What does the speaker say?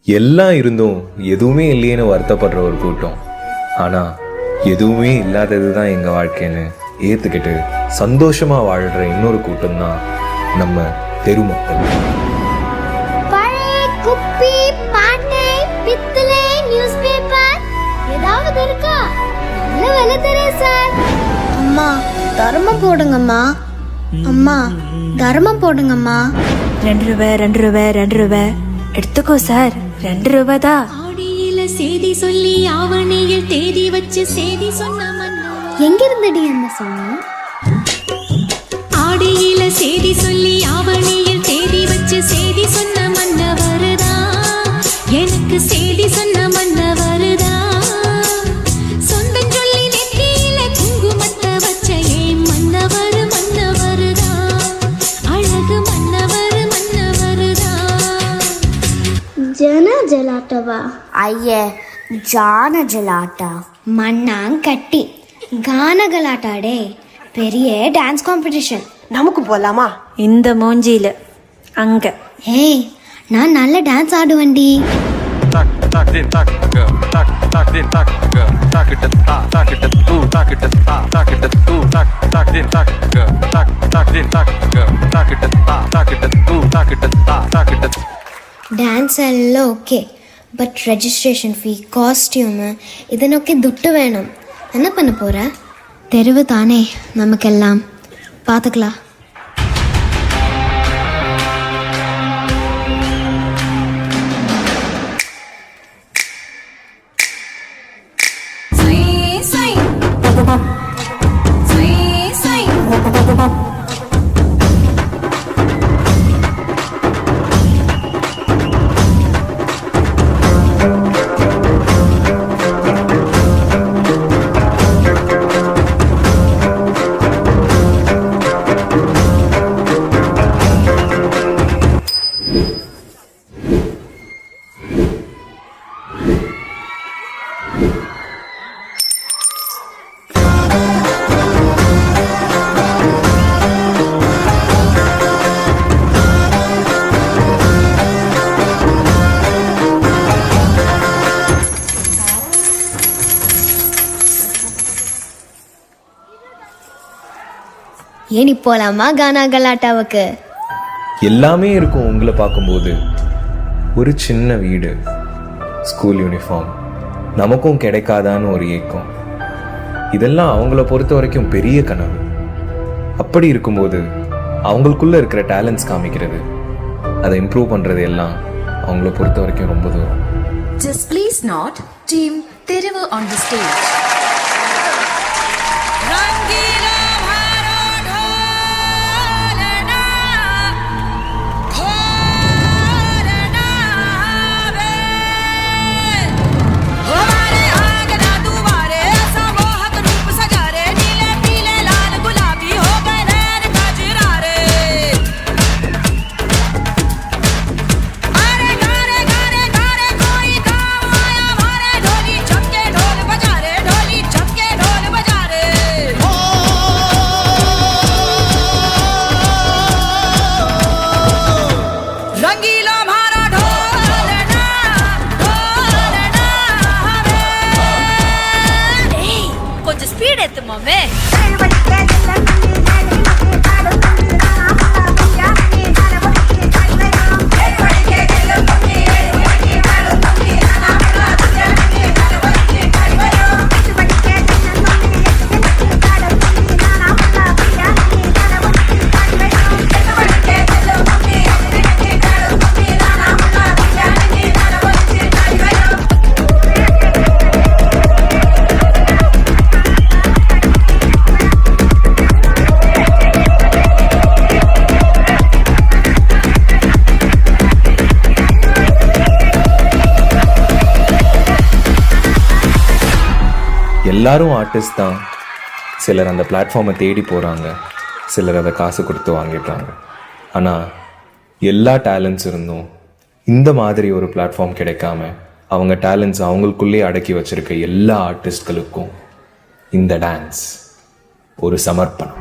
எல்லாம் இருந்தும் எதுவுமே இல்லையேன்னு வருத்தப்படுற ஒரு கூட்டம். ஆனால் எதுவுமே இல்லாதது தான் எங்கள் வாழ்க்கைன்னு ஏற்றுக்கிட்டு சந்தோஷமாக வாழ்கிற இன்னொரு கூட்டம் தான் நம்ம தெருமக்கள். பழைய குப்பி, பாட்டை, பித்தளை, நியூஸ் பேப்பர் ஏதாவது இருக்கா? நல்ல விலை தரேன் சார். அம்மா தர்மம் போடுங்கம்மா. அம்மா தர்மம் போடுங்கம்மா. 2 ரூபாய் 2 ரூபாய் 2 ரூபாய் எடுத்துக்கோ சார். 2 ரூபாய் தான். ஆடியில செய்தி சொல்லி ஆவணியில் தேதி வச்சு செய்தி சொன்ன எங்க இருந்தடி அந்த சொன்ன? ஆடியில செய்தி சொல்லி ஆவணியில் தேதி வச்சு செய்தி சொன்ன மன்னவருதா. எனக்கு செய்தி சொன்ன மன்னவருதா. சொந்தம் சொல்லி நெத்தியில குங்குமத்தை வச்ச ஏன் மன்னவர் மன்னவருதா. அழகு மன்னவர் மன்னவருதா. ஜன ஜலாட்டவா? ஐயே ஜான ஜலாட்ட மண்ணாங்கட்டி கானகலாட்டாடே. பெரிய டான்ஸ் காம்படிஷன். நமக்கு போலாமா? இந்த மூஞ்சியில அங்க. ஏய் நான் நல்ல dance ஆடுவேன்டி. tak tak din tak go tak tak din tak go tak it tak it tu tak it tak it tu tak tak din tak go tak tak din tak go tak it tak it tu tak it tak it. Dance எல்லாம் okay, but registration fee, costume இதனொക്കെ துட்டு வேணும். என்ன பண்ண போற? தெருவு தானே நமக்கெல்லாம், பார்த்துக்கலாம். ஏன் போலாமா கானா கலாட்டாவுக்கு? எல்லாமே இருக்கும் உங்களை பார்க்கும்போது. ஒரு சின்ன வீடு, ஸ்கூல் யூனிஃபார்ம், நமக்கும் கிடைக்காதான்னு ஒரு ஏக்கம். இதெல்லாம் அவங்கள பொறுத்த வரைக்கும் பெரிய கனவு. அப்படி இருக்கும்போது அவங்களுக்குள்ள இருக்கிற டேலண்ட்ஸ் காமிக்கிறது, அதை இம்ப்ரூவ் பண்ணுறது எல்லாம் அவங்கள பொறுத்த வரைக்கும் ரொம்ப தூரம். Just please not Team Teruvu on the stage. எல்லாரும் ஆர்டிஸ்ட் தான். சிலர் அந்த பிளாட்ஃபார்மை தேடி போகிறாங்க, சிலர் அதை காசு கொடுத்து வாங்கிடுறாங்க. ஆனால் எல்லா டேலண்ட்ஸ் இருந்தும் இந்த மாதிரி ஒரு பிளாட்ஃபார்ம் கிடைக்காம அவங்க டேலண்ட்ஸ் அவங்களுக்குள்ளே அடக்கி வச்சிருக்க எல்லா ஆர்டிஸ்ட்களுக்கும் இந்த டான்ஸ் ஒரு சமர்ப்பணம்.